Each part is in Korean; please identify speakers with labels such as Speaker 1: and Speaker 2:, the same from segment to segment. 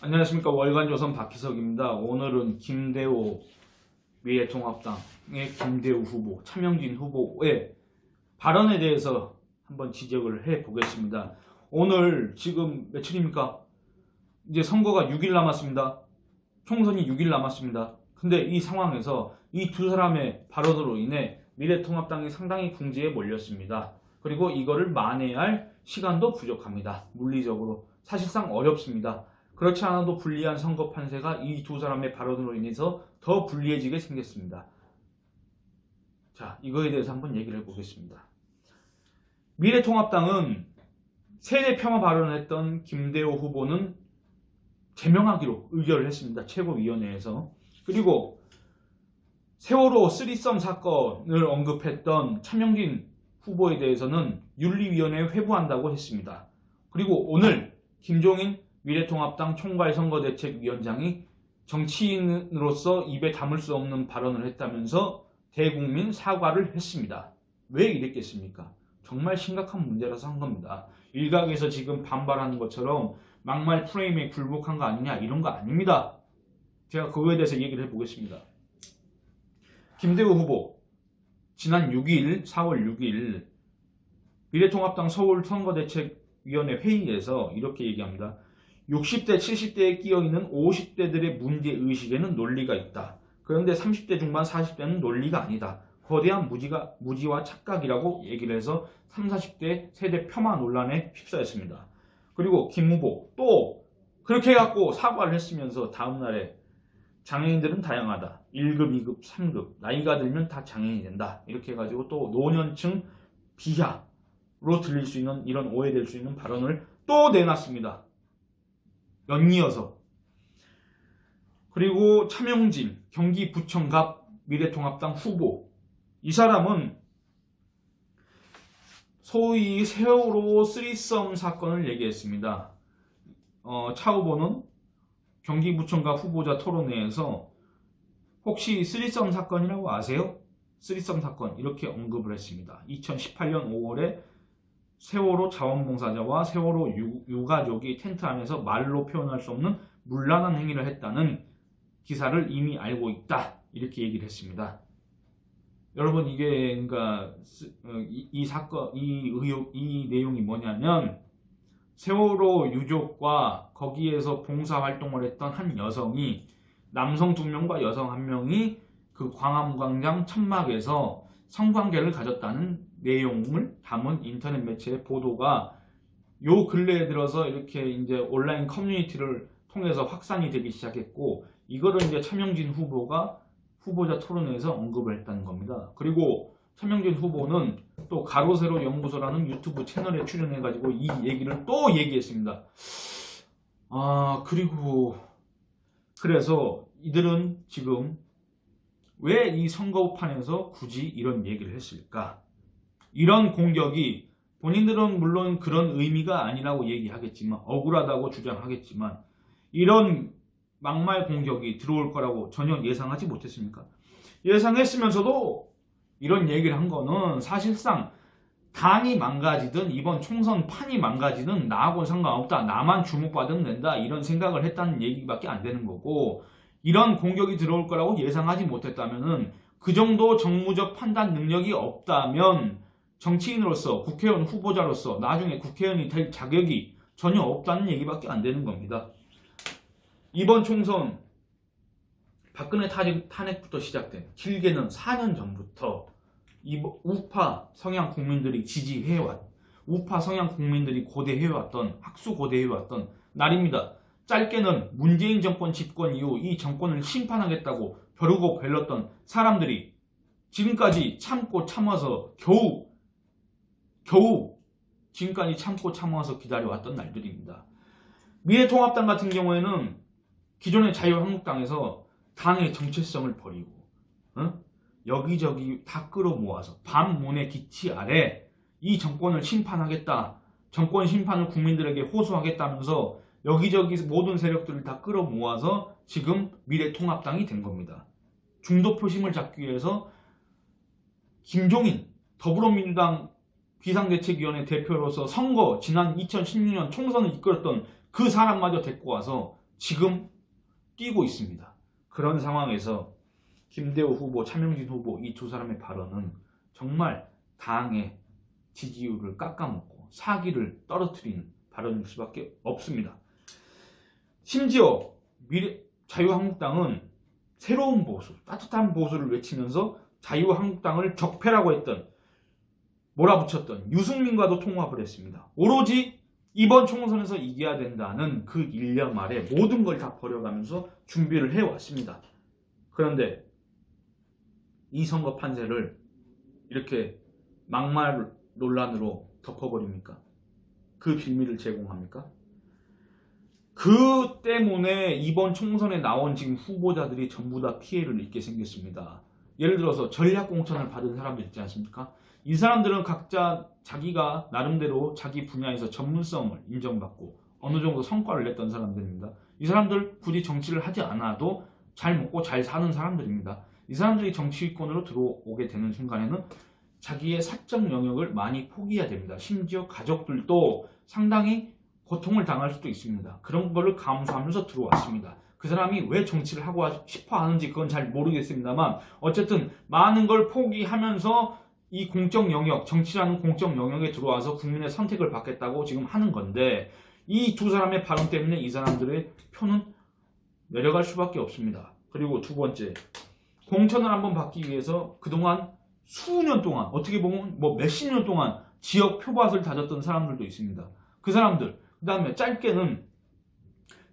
Speaker 1: 안녕하십니까. 월간조선 박희석입니다. 오늘은 김대호 미래통합당의 김대호 후보, 차명진 후보의 발언에 대해서 한번 지적을 해 보겠습니다. 오늘 지금 며칠입니까? 이제 선거가 6일 남았습니다. 총선이 6일 남았습니다. 근데 이 상황에서 이 두 사람의 발언으로 인해 미래통합당이 상당히 궁지에 몰렸습니다. 그리고 이거를 만회할 시간도 부족합니다. 물리적으로 사실상 어렵습니다. 그렇지 않아도 불리한 선거 판세가 이 두 사람의 발언으로 인해서 더 불리해지게 생겼습니다. 자, 이거에 대해서 한번 얘기를 해보겠습니다. 미래통합당은 세대 폄하 발언을 했던 김대호 후보는 제명하기로 의결을 했습니다. 최고위원회에서. 그리고 세월호 3썸 사건을 언급했던 차명진 후보에 대해서는 윤리위원회에 회부한다고 했습니다. 그리고 오늘 김종인 미래통합당 총괄선거대책위원장이 정치인으로서 입에 담을 수 없는 발언을 했다면서 대국민 사과를 했습니다. 왜 이랬겠습니까? 정말 심각한 문제라서 한 겁니다. 일각에서 지금 반발하는 것처럼 막말 프레임에 굴복한 거 아니냐, 이런 거 아닙니다. 제가 그거에 대해서 얘기를 해보겠습니다. 김대호 후보 지난 6일 4월 6일 미래통합당 서울선거대책위원회 회의에서 이렇게 얘기합니다. 60대 70대에 끼어있는 50대들의 문제의식에는 논리가 있다. 그런데 30대 중반 40대는 논리가 아니다. 거대한 무지와 착각이라고 얘기를 해서 30, 40대 세대 폄하 논란에 휩싸였습니다. 그리고 김 후보 또 그렇게 해갖고 사과를 했으면서 다음날에 장애인들은 다양하다. 1급, 2급, 3급 나이가 들면 다 장애인이 된다. 이렇게 해가지고 또 노년층 비하로 들릴 수 있는, 이런 오해될 수 있는 발언을 또 내놨습니다. 연이어서. 그리고 차명진 경기부총갑 미래통합당 후보, 이 사람은 소위 세월호 3썸 사건을 얘기했습니다. 차 후보는 경기부총갑 후보자 토론회에서 혹시 3썸 사건이라고 아세요? 3썸 사건 이렇게 언급을 했습니다. 2018년 5월에 세월호 자원봉사자와 세월호 유가족이 텐트 안에서 말로 표현할 수 없는 문란한 행위를 했다는 기사를 이미 알고 있다. 이렇게 얘기를 했습니다. 여러분, 이게 그러니까 이 사건, 이 의혹, 이 내용이 뭐냐면 세월호 유족과 거기에서 봉사활동을 했던 한 여성이, 남성 2명과 여성 1명이 그 광화문광장 천막에서 성관계를 가졌다는 내용을 담은 인터넷 매체의 보도가 요 근래에 들어서 이렇게 이제 온라인 커뮤니티를 통해서 확산이 되기 시작했고, 이거를 이제 차명진 후보가 후보자 토론회에서 언급을 했다는 겁니다. 그리고 차명진 후보는 또 가로세로 연구소라는 유튜브 채널에 출연해가지고 이 얘기를 또 얘기했습니다. 그래서 이들은 지금 왜 이 선거판에서 굳이 이런 얘기를 했을까? 이런 공격이 본인들은 물론 그런 의미가 아니라고 얘기하겠지만, 억울하다고 주장하겠지만, 이런 막말 공격이 들어올 거라고 전혀 예상하지 못했습니까? 예상했으면서도 이런 얘기를 한 거는 사실상 당이 망가지든 이번 총선 판이 망가지든 나하고는 상관없다. 나만 주목받으면 된다. 이런 생각을 했다는 얘기밖에 안 되는 거고, 이런 공격이 들어올 거라고 예상하지 못했다면은, 그 정도 정무적 판단 능력이 없다면 정치인으로서, 국회의원 후보자로서 나중에 국회의원이 될 자격이 전혀 없다는 얘기밖에 안 되는 겁니다. 이번 총선 박근혜 탄핵부터 시작된, 길게는 4년 전부터 우파 성향 국민들이 우파 성향 국민들이 고대해왔던, 학수고대해왔던 날입니다. 짧게는 문재인 정권 집권 이후 이 정권을 심판하겠다고 벼르고 벨렀던 사람들이 지금까지 참고 참아서 겨우 지금까지 참고 참아서 기다려왔던 날들입니다. 미래통합당 같은 경우에는 기존의 자유한국당에서 당의 정체성을 버리고 여기저기 다 끌어모아서 반문의 기치 아래 이 정권을 심판하겠다, 정권 심판을 국민들에게 호소하겠다면서 여기저기 모든 세력들을 다 끌어모아서 지금 미래통합당이 된 겁니다. 중도표심을 잡기 위해서 김종인 더불어민주당 비상대책위원회 대표로서 지난 2016년 총선을 이끌었던 그 사람마저 데리고 와서 지금 뛰고 있습니다. 그런 상황에서 김대호 후보, 차명진 후보 이 두 사람의 발언은 정말 당의 지지율을 깎아먹고 사기를 떨어뜨리는 발언일 수밖에 없습니다. 심지어 자유한국당은 새로운 보수, 따뜻한 보수를 외치면서 자유한국당을 적폐라고 했던, 몰아붙였던 유승민과도 통합을 했습니다. 오로지 이번 총선에서 이겨야 된다는 그 일념 아래 모든 걸 다 버려가면서 준비를 해왔습니다. 그런데 이 선거 판세를 이렇게 막말 논란으로 덮어버립니까? 그 빌미를 제공합니까? 그 때문에 이번 총선에 나온 지금 후보자들이 전부 다 피해를 입게 생겼습니다. 예를 들어서 전략공천을 받은 사람들 있지 않습니까? 이 사람들은 각자 자기가 나름대로 자기 분야에서 전문성을 인정받고 어느 정도 성과를 냈던 사람들입니다. 이 사람들 굳이 정치를 하지 않아도 잘 먹고 잘 사는 사람들입니다. 이 사람들이 정치권으로 들어오게 되는 순간에는 자기의 사적 영역을 많이 포기해야 됩니다. 심지어 가족들도 상당히 고통을 당할 수도 있습니다. 그런 거를 감수하면서 들어왔습니다. 그 사람이 왜 정치를 하고 싶어 하는지 그건 잘 모르겠습니다만 어쨌든 많은 걸 포기하면서 이 공적 영역, 정치라는 공적 영역에 들어와서 국민의 선택을 받겠다고 지금 하는 건데 이 두 사람의 발언 때문에 이 사람들의 표는 내려갈 수밖에 없습니다. 그리고 두 번째, 공천을 한번 받기 위해서 그동안 수년 동안, 어떻게 보면 뭐 몇십 년 동안 지역 표밭을 다졌던 사람들도 있습니다. 그 사람들, 그 다음에 짧게는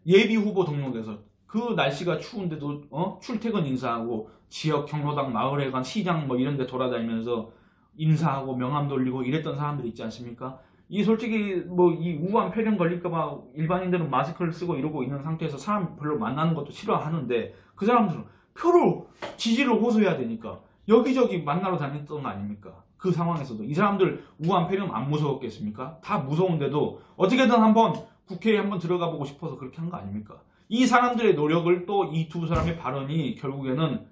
Speaker 1: 예비 후보 등록해서 그 날씨가 추운데도 출퇴근 인사하고 지역 경로당, 마을회관, 시장 뭐 이런 데 돌아다니면서 인사하고 명함 돌리고 이랬던 사람들 있지 않습니까? 이 솔직히 뭐 이 우한 폐렴 걸릴까봐 일반인들은 마스크를 쓰고 이러고 있는 상태에서 사람 별로 만나는 것도 싫어하는데 그 사람들은 표로 지지를 호소해야 되니까 여기저기 만나러 다녔던 거 아닙니까? 그 상황에서도 이 사람들 우한 폐렴 안 무서웠겠습니까? 다 무서운데도 어떻게든 한번 국회에 한번 들어가 보고 싶어서 그렇게 한 거 아닙니까? 이 사람들의 노력을 또 이 두 사람의 발언이 결국에는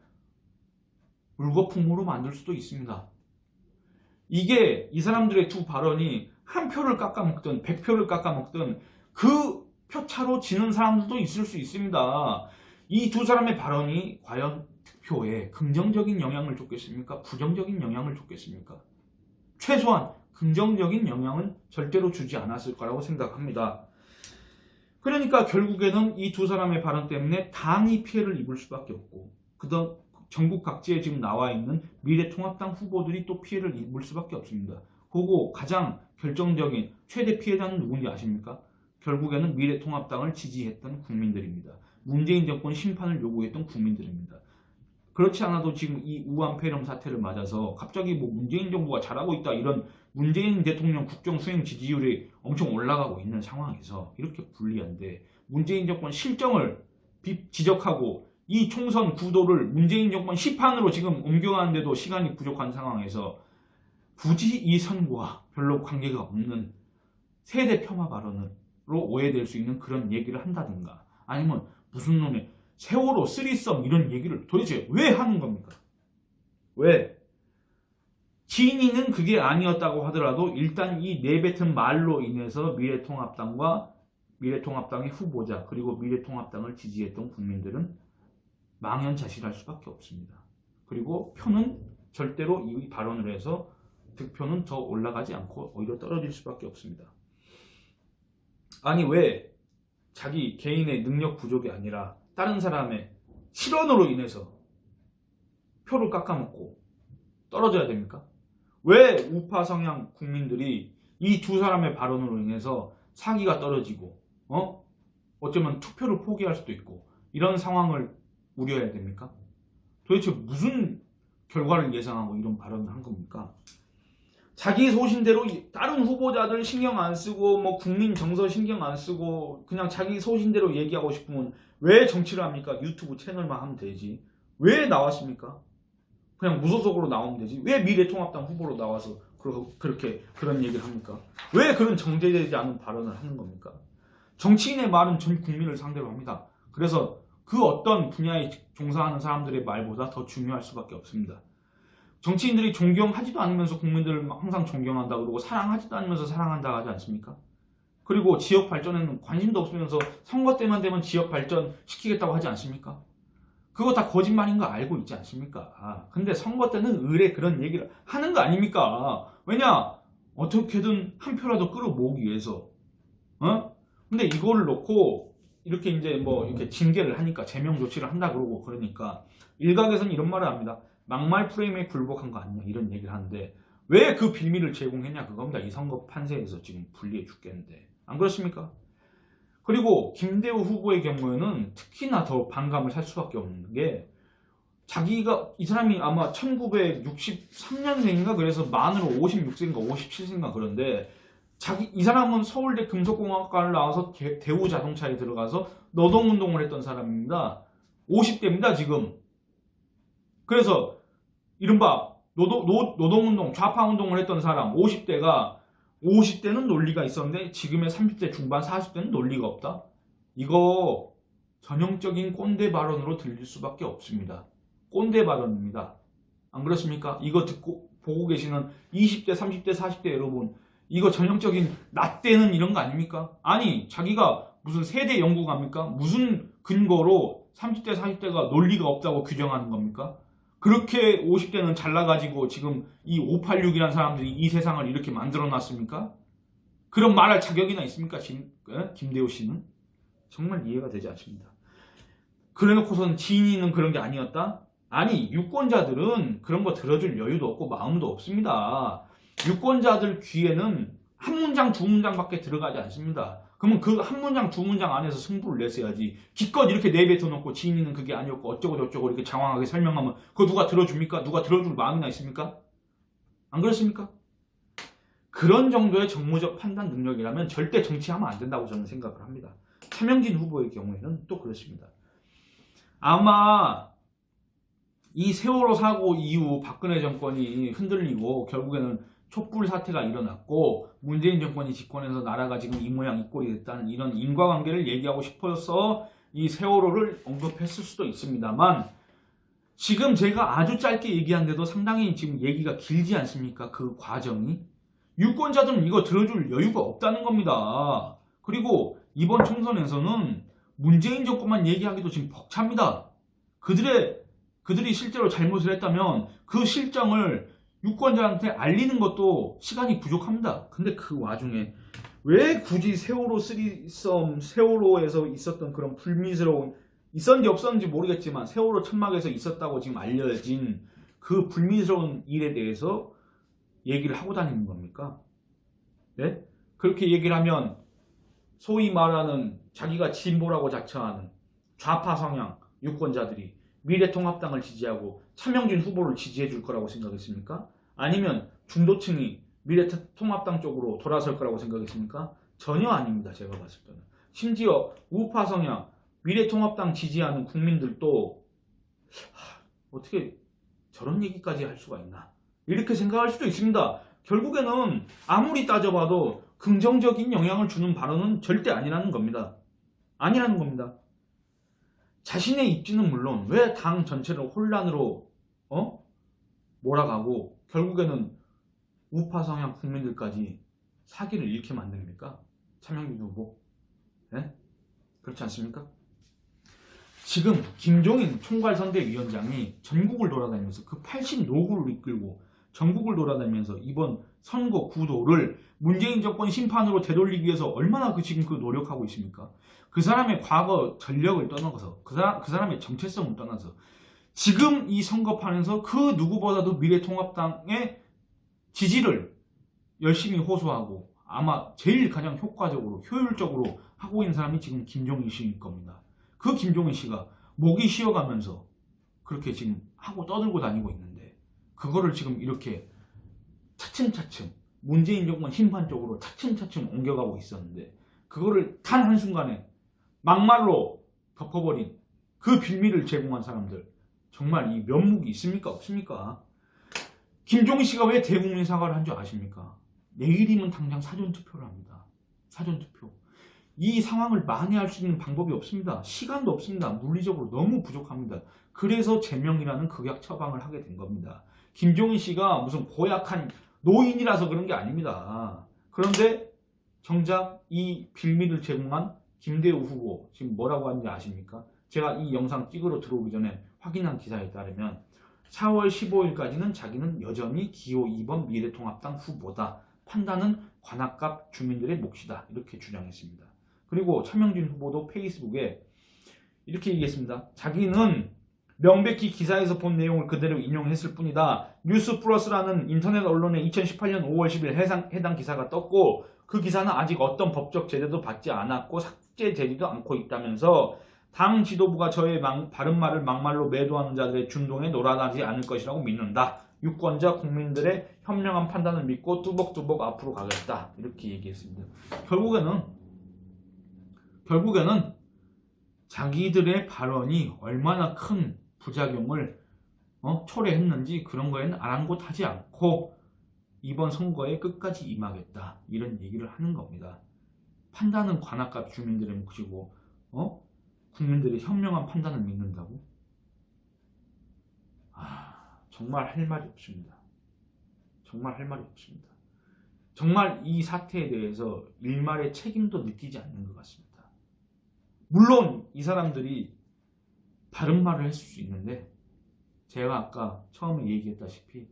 Speaker 1: 물거품으로 만들 수도 있습니다. 이게 이 사람들의 두 발언이 한 표를 깎아먹든 100표를 깎아먹든 그 표차로 지는 사람들도 있을 수 있습니다. 이 두 사람의 발언이 과연 투표에 긍정적인 영향을 줬겠습니까? 부정적인 영향을 줬겠습니까? 최소한 긍정적인 영향은 절대로 주지 않았을 거라고 생각합니다. 그러니까 결국에는 이 두 사람의 발언 때문에 당이 피해를 입을 수밖에 없고 그다음 전국 각지에 지금 나와 있는 미래통합당 후보들이 또 피해를 입을 수밖에 없습니다. 그리고 가장 결정적인 최대 피해자는 누군지 아십니까? 결국에는 미래통합당을 지지했던 국민들입니다. 문재인 정권 심판을 요구했던 국민들입니다. 그렇지 않아도 지금 이 우한 폐렴 사태를 맞아서 갑자기 뭐 문재인 정부가 잘하고 있다 이런 문재인 대통령 국정 수행 지지율이 엄청 올라가고 있는 상황에서 이렇게 불리한데 문재인 정권 실정을 지적하고 이 총선 구도를 문재인 정권 시판으로 지금 옮겨가는데도 시간이 부족한 상황에서 굳이 이 선거와 별로 관계가 없는 세대 폄하 발언으로 오해될 수 있는 그런 얘기를 한다든가 아니면 무슨 놈의 세월호 쓰리썸 이런 얘기를 도대체 왜 하는 겁니까? 왜? 진위는 그게 아니었다고 하더라도 일단 이 내뱉은 말로 인해서 미래통합당의 후보자 그리고 미래통합당을 지지했던 국민들은 망연자실할 수밖에 없습니다. 그리고 표는 절대로 이 발언을 해서 득표는 더 올라가지 않고 오히려 떨어질 수밖에 없습니다. 아니 왜 자기 개인의 능력 부족이 아니라 다른 사람의 실언으로 인해서 표를 깎아먹고 떨어져야 됩니까? 왜 우파 성향 국민들이 이 두 사람의 발언으로 인해서 사기가 떨어지고 어쩌면 투표를 포기할 수도 있고 이런 상황을 우려해야 됩니까? 도대체 무슨 결과를 예상하고 이런 발언을 한 겁니까? 자기 소신대로 다른 후보자들 신경 안 쓰고 뭐 국민 정서 신경 안 쓰고 그냥 자기 소신대로 얘기하고 싶으면 왜 정치를 합니까? 유튜브 채널만 하면 되지. 왜 나왔습니까? 그냥 무소속으로 나오면 되지. 왜 미래통합당 후보로 나와서 그렇게 그런 얘기를 합니까? 왜 그런 정제되지 않은 발언을 하는 겁니까? 정치인의 말은 전 국민을 상대로 합니다. 그래서 그 어떤 분야에 종사하는 사람들의 말보다 더 중요할 수밖에 없습니다. 정치인들이 존경하지도 않으면서 국민들을 항상 존경한다 그러고 사랑하지도 않으면서 사랑한다 하지 않습니까? 그리고 지역 발전에는 관심도 없으면서 선거 때만 되면 지역 발전 시키겠다고 하지 않습니까? 그거 다 거짓말인 거 알고 있지 않습니까? 근데 선거 때는 의뢰 그런 얘기를 하는 거 아닙니까? 왜냐? 어떻게든 한 표라도 끌어모으기 위해서. 근데 이거를 놓고 이렇게 이제 뭐 이렇게 징계를 하니까 제명 조치를 한다 그러고 그러니까 일각에서는 이런 말을 합니다. 막말 프레임에 굴복한 거 아니냐 이런 얘기를 하는데 왜 그 빌미를 제공했냐 그겁니다. 이 선거 판세에서 지금 불리해 죽겠는데 안 그렇습니까? 그리고 김대우 후보의 경우에는 특히나 더 반감을 살 수밖에 없는 게 자기가 이 사람이 아마 1963년생인가 그래서 만으로 56세인가 57세인가 그런데 이 사람은 서울대 금속공학과를 나와서 대우 자동차에 들어가서 노동운동을 했던 사람입니다. 50대입니다 지금. 그래서 이른바 노동운동 좌파운동을 했던 사람 50대는 논리가 있었는데 지금의 30대 중반 40대는 논리가 없다. 이거 전형적인 꼰대 발언으로 들릴 수밖에 없습니다. 꼰대 발언입니다. 안 그렇습니까? 이거 듣고 보고 계시는 20대 30대 40대 여러분 이거 전형적인 나 때는 이런 거 아닙니까? 아니 자기가 무슨 세대 연구가입니까? 무슨 근거로 30대 40대가 논리가 없다고 규정하는 겁니까? 그렇게 50대는 잘나가지고 지금 이 586이라는 사람들이 이 세상을 이렇게 만들어놨습니까? 그런 말할 자격이나 있습니까? 김대우 씨는? 정말 이해가 되지 않습니다. 그래놓고선 지인이는 그런 게 아니었다? 아니 유권자들은 그런 거 들어줄 여유도 없고 마음도 없습니다. 유권자들 귀에는 한 문장 두 문장밖에 들어가지 않습니다. 그러면 그 한 문장 두 문장 안에서 승부를 냈어야지. 기껏 이렇게 내뱉어 놓고 지인이는 그게 아니었고 어쩌고 저쩌고 이렇게 장황하게 설명하면 그거 누가 들어줍니까? 누가 들어줄 마음이나 있습니까? 안 그렇습니까? 그런 정도의 정무적 판단 능력이라면 절대 정치하면 안 된다고 저는 생각을 합니다. 차명진 후보의 경우에는 또 그렇습니다. 아마 이 세월호 사고 이후 박근혜 정권이 흔들리고 결국에는 촛불 사태가 일어났고 문재인 정권이 집권해서 나라가 지금 이 모양 이 꼴이 됐다는 이런 인과관계를 얘기하고 싶어서 이 세월호를 언급했을 수도 있습니다만 지금 제가 아주 짧게 얘기한데도 상당히 지금 얘기가 길지 않습니까? 그 과정이. 유권자들은 이거 들어줄 여유가 없다는 겁니다. 그리고 이번 총선에서는 문재인 정권만 얘기하기도 지금 벅찹니다. 그들이 실제로 잘못을 했다면 그 실정을 유권자한테 알리는 것도 시간이 부족합니다. 근데 그 와중에 왜 굳이 세월호 쓰리썸, 세월호에서 있었던 그런 불미스러운 있었는지 없었는지 모르겠지만 세월호 천막에서 있었다고 지금 알려진 그 불미스러운 일에 대해서 얘기를 하고 다니는 겁니까? 네? 그렇게 얘기를 하면 소위 말하는 자기가 진보라고 자처하는 좌파 성향 유권자들이 미래통합당을 지지하고 차명진 후보를 지지해 줄 거라고 생각했습니까? 아니면 중도층이 미래통합당 쪽으로 돌아설 거라고 생각했습니까? 전혀 아닙니다. 제가 봤을 때는. 심지어 우파 성향 미래통합당 지지하는 국민들도 어떻게 저런 얘기까지 할 수가 있나 이렇게 생각할 수도 있습니다. 결국에는 아무리 따져봐도 긍정적인 영향을 주는 발언은 절대 아니라는 겁니다. 아니라는 겁니다. 자신의 입지는 물론 왜 당 전체를 혼란으로 몰아가고 결국에는 우파 성향 국민들까지 사기를 잃게 만듭니까? 차명진 후보. 네? 그렇지 않습니까? 지금 김종인 총괄선대위원장이 전국을 돌아다니면서 그 80노구를 이끌고 전국을 돌아다니면서 이번 선거 구도를 문재인 정권 심판으로 되돌리기 위해서 얼마나 지금 노력하고 있습니까? 그 사람의 과거 전력을 떠나서 그 사람의 정체성을 떠나서 지금 이 선거판에서 그 누구보다도 미래통합당의 지지를 열심히 호소하고 아마 제일 가장 효과적으로 효율적으로 하고 있는 사람이 지금 김종인 씨일 겁니다. 그 김종인 씨가 목이 쉬어가면서 그렇게 지금 하고 떠들고 다니고 있는데 그거를 지금 이렇게 차츰차츰 문재인 정권 심판 쪽으로 차츰차츰 옮겨가고 있었는데 그거를 단 한순간에 막말로 덮어버린 그 빌미를 제공한 사람들 정말 이 면목이 있습니까? 없습니까? 김종인 씨가 왜 대국민 사과를 한 줄 아십니까? 내일이면 당장 사전투표를 합니다. 사전투표. 이 상황을 만회할 수 있는 방법이 없습니다. 시간도 없습니다. 물리적으로 너무 부족합니다. 그래서 제명이라는 극약 처방을 하게 된 겁니다. 김종인 씨가 무슨 고약한 노인이라서 그런 게 아닙니다. 그런데 정작 이 빌미를 제공한 김대우 후보 지금 뭐라고 하는지 아십니까? 제가 이 영상 찍으러 들어오기 전에 확인한 기사에 따르면 4월 15일까지는 자기는 여전히 기호 2번 미래통합당 후보다. 판단은 관악갑 주민들의 몫이다. 이렇게 주장했습니다. 그리고 차명진 후보도 페이스북에 이렇게 얘기했습니다. 자기는 명백히 기사에서 본 내용을 그대로 인용했을 뿐이다. 뉴스플러스라는 인터넷 언론에 2018년 5월 10일 해당 기사가 떴고 그 기사는 아직 어떤 법적 제재도 받지 않았고 삭제되지도 않고 있다면서 당 지도부가 저의 바른 말을 막말로 매도하는 자들의 준동에 놀아나지 않을 것이라고 믿는다. 유권자 국민들의 현명한 판단을 믿고 뚜벅뚜벅 앞으로 가겠다. 이렇게 얘기했습니다. 결국에는 자기들의 발언이 얼마나 큰 부작용을 초래했는지 그런 거에는 아랑곳하지 않고 이번 선거에 끝까지 임하겠다. 이런 얘기를 하는 겁니다. 판단은 관악갑 주민들의 몫이고 국민들의 현명한 판단을 믿는다고? 정말 할 말이 없습니다. 정말 할 말이 없습니다. 정말 이 사태에 대해서 일말의 책임도 느끼지 않는 것 같습니다. 물론 이 사람들이 바른 말을 했을 수 있는데 제가 아까 처음에 얘기했다시피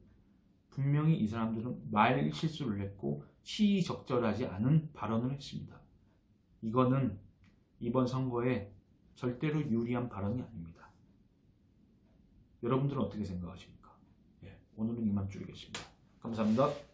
Speaker 1: 분명히 이 사람들은 말 실수를 했고 시의적절하지 않은 발언을 했습니다. 이거는 이번 선거에 절대로 유리한 발언이 아닙니다. 여러분들은 어떻게 생각하십니까? 오늘은 이만 줄이겠습니다. 감사합니다.